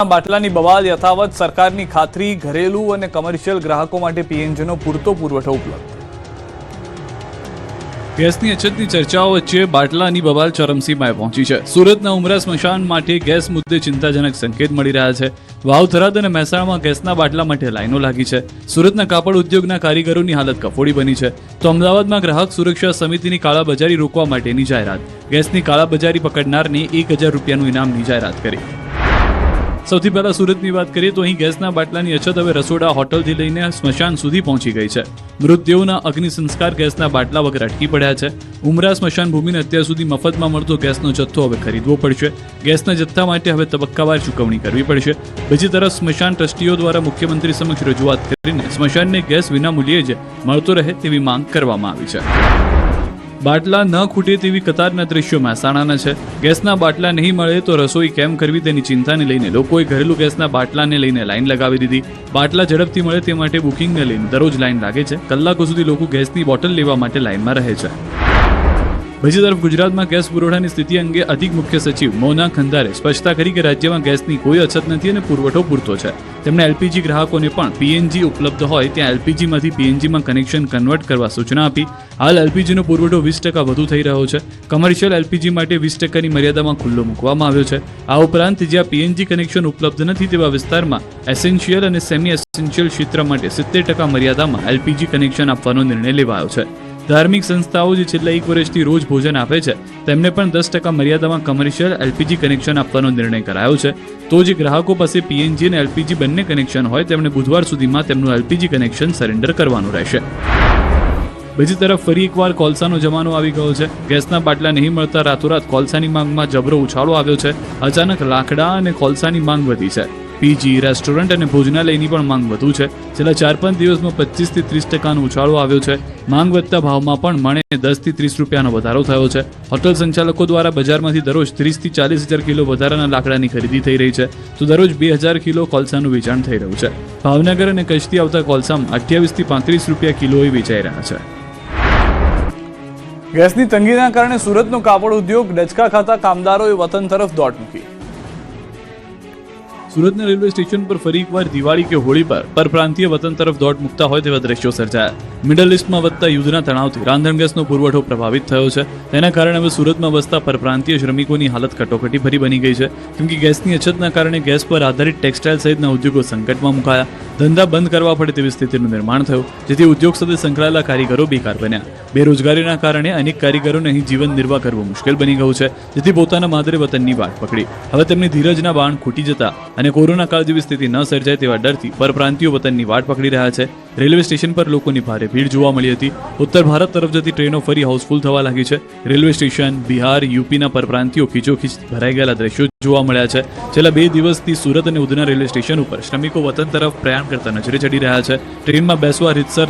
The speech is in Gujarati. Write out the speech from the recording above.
બાટલાની બવાલ યથાવત, સરકારની ખાતરી, ઘરેલુ અને કમર્શિયલ ગ્રાહકો માટે પીએનજીનો પૂરતો પુરવઠો ઉપલબ્ધ. ગેસની અછતની ચર્ચાઓ વચ્ચે બાટલાની બવાલ ચરમસીમાએ પહોંચી છે. સુરતના ઉમરા સ્મશાન માટે ગેસ મુદ્દે ચિંતાજનક સંકેત મળી રહ્યા છે. વાવ, થરાદ અને મહેસાણામાં ગેસના બાટલા માટે લાઈનો લાગી છે. સુરતના કાપડ ઉદ્યોગના કારીગરોની હાલત કફોડી બની છે. તો અમદાવાદમાં ગ્રાહક સુરક્ષા સમિતિની કાળાબજારી રોકવા માટેની જાહેરાત. ગેસની કાળાબજારી પકડનારને 1000 રૂપિયાનું ઇનામની જાહેરાત કરી. સૌથી પહેલા સુરતની વાત કરીએ તો અહીં ગેસના બાટલાની અછત હવે રસોડા, હોટલથી લઈને સ્મશાન સુધી પહોંચી ગઈ છે. મૃતદેહોના અગ્નિ સંસ્કાર ગેસના બાટલા વગર અટકી પડ્યા છે. ઉમરા સ્મશાન ભૂમિને અત્યાર સુધી મફતમાં મળતો ગેસનો જથ્થો હવે ખરીદવો પડશે. ગેસના જથ્થા માટે હવે તબક્કાવાર ચૂકવણી કરવી પડશે. બીજી તરફ સ્મશાન ટ્રસ્ટીઓ દ્વારા મુખ્યમંત્રી સમક્ષ રજૂઆત કરીને સ્મશાનને ગેસ વિનામૂલ્યે જ મળતો રહે તેવી માંગ કરવામાં આવી છે. બાટલા ન ખૂટે તેવી કતારના દ્રશ્યો મહેસાણાના છે. ગેસના બાટલા નહીં મળે તો રસોઈ કેમ કરવી તેની ચિંતાને લઈને લોકોએ ઘરેલું ગેસના બાટલાને લઈને લાઈન લગાવી દીધી. બાટલા ઝડપથી મળે તે માટે બુકિંગને લઈને દરરોજ લાઈન લાગે છે. કલાકો સુધી લોકો ગેસની બોટલ લેવા માટે લાઈનમાં રહે છે. બીજી તરફ ગુજરાતમાં ગેસ પુરવઠાની સ્થિતિ અંગે અધિક મુખ્ય સચિવ મોના ખંદારે સ્પષ્ટતા કરી કે રાજ્યમાં ગેસની કોઈ અછત નથી અને પુરવઠો પૂરતો છે. તેમણે એલપીજી ગ્રાહકોને પણ પીએનજી ઉપલબ્ધ હોય ત્યાં એલપીજીમાંથી પીએનજીમાં કનેક્શન કન્વર્ટ કરવા સૂચના આપી. હાલ એલપીજીનો પુરવઠો 20% વધુ થઈ રહ્યો છે. કમર્શિયલ એલપીજી માટે 20%ની મર્યાદામાં ખુલ્લો મૂકવામાં આવ્યો છે. આ ઉપરાંત જ્યાં પીએનજી કનેક્શન ઉપલબ્ધ નથી તેવા વિસ્તારમાં એસેન્શિયલ અને સેમી એસેન્શિયલ ક્ષેત્ર માટે 70% મર્યાદામાં એલપીજી કનેક્શન આપવાનો નિર્ણય લેવાયો છે. ધાર્મિક સંસ્થાઓ જે છેલ્લા 1 વર્ષથી રોજ ભોજન આપે છે તેમને પણ 10% મર્યાદામાં કમર્શિયલ એલપીજી કનેક્શન આપવાનો નિર્ણય કરાયો છે. તો જે ગ્રાહકો પાસે પીએનજી અને એલપીજી બંને કનેક્શન હોય તેમણે બુધવાર સુધીમાં તેમનું એલપીજી કનેક્શન સરેન્ડર કરવાનું રહેશે. બીજી તરફ ફરી એકવાર કોલસાનો જમાનો આવી ગયો છે. ગેસના બાટલા નહીં મળતા રાતોરાત કોલસાની માંગમાં જબરો ઉછાળો આવ્યો છે. અચાનક લાકડા અને કોલસાની માંગ વધી છે. પીજી, રેસ્ટોરન્ટ અને ભોજનાલયની પણ માંગ વધુ છે. છેલ્લા 4-5 દિવસમાં 25 થી 30% ઉછાળો આવ્યો છે. માંગ વધતા ભાવમાં પણ મણે 10 થી 30 રૂપિયાનો વધારો થયો છે. હોટલ સંચાલકો દ્વારા બજારમાંથી દરરોજ 30 થી 40 હજાર કિલો વધારાના લાકડાની ખરીદી થઈ રહી છે. તો દરરોજ 2000 કિલો કોલસાનું વેચાણ થઈ રહ્યું છે. ભાવનગર અને કચ્છથી આવતા કોલસામાં 28 થી 35 રૂપિયા કિલોએ વેચાઈ રહ્યા છે. ગેસની તંગીના કારણે સુરતનો કાપડ ઉદ્યોગ ડચકા ખાતા કામદારોએ વતન તરફ દોટ મૂકી. સુરતના રેલવે સ્ટેશન પર ફરી એકવાર દિવાળી કે હોળી પર પરપ્રાંતીય વતન તરફ દોટ મૂકતા હોય તેવા દ્રશ્યો સર્જાયા. મિડલ ઇસ્ટમાં વધતા યુદ્ધના તણાવથી રાંધણ ગેસનો પુરવઠો પ્રભાવિત થયો છે. તેના કારણે હવે સુરતમાં વસતા પરપ્રાંતીય શ્રમિકોની હાલત કટોકટી ભરી બની ગઈ છે. કેમ કે ગેસની અછતના કારણે ગેસ પર આધારિત ટેક્સટાઇલ સહિતના ઉદ્યોગો સંકટમાં મુકાયા. ધંધા બંધ કરવા પડે તેવી સ્થિતિનું નિર્માણ થયું, જેથી ઉદ્યોગ સાથે સંકળાયેલા કારીગરો બેકાર બન્યા. બેરોજગારીના કારણે અનેક કારીગરોને અહીં જીવન નિર્વાહ કરવું મુશ્કેલ બની ગયું છે, જેથી પોતાના માદરે વતનની વાટ પકડી. હવે તેમની ધીરજના બાણ ખૂટી જતા અને કોરોના કાળ જેવી સ્થિતિ ન સર્જાય તેવા ડરથી પરપ્રાંતિયો વતનની વાટ પકડી રહ્યા છે. રેલવે સ્ટેશન પર લોકોની ભારે ભીડ જોવા મળી હતી. ઉત્તર ભારત તરફ જતી ટ્રેનો ફરી હાઉસફુલ થવા લાગી છે. રેલવે સ્ટેશન બિહાર, યુપીના પરપ્રાંતિયો ખીચોખીચ ભરાઈ ગયેલા દ્રશ્યો જોવા મળ્યા છે. છેલ્લા 2 દિવસથી સુરત અને ઉધના રેલવે સ્ટેશન ઉપર શ્રમિકો વતન તરફ પ્રયાણ કરતા નજરે ચડી રહ્યા છે. ટ્રેનમાં બેસવા રીતસર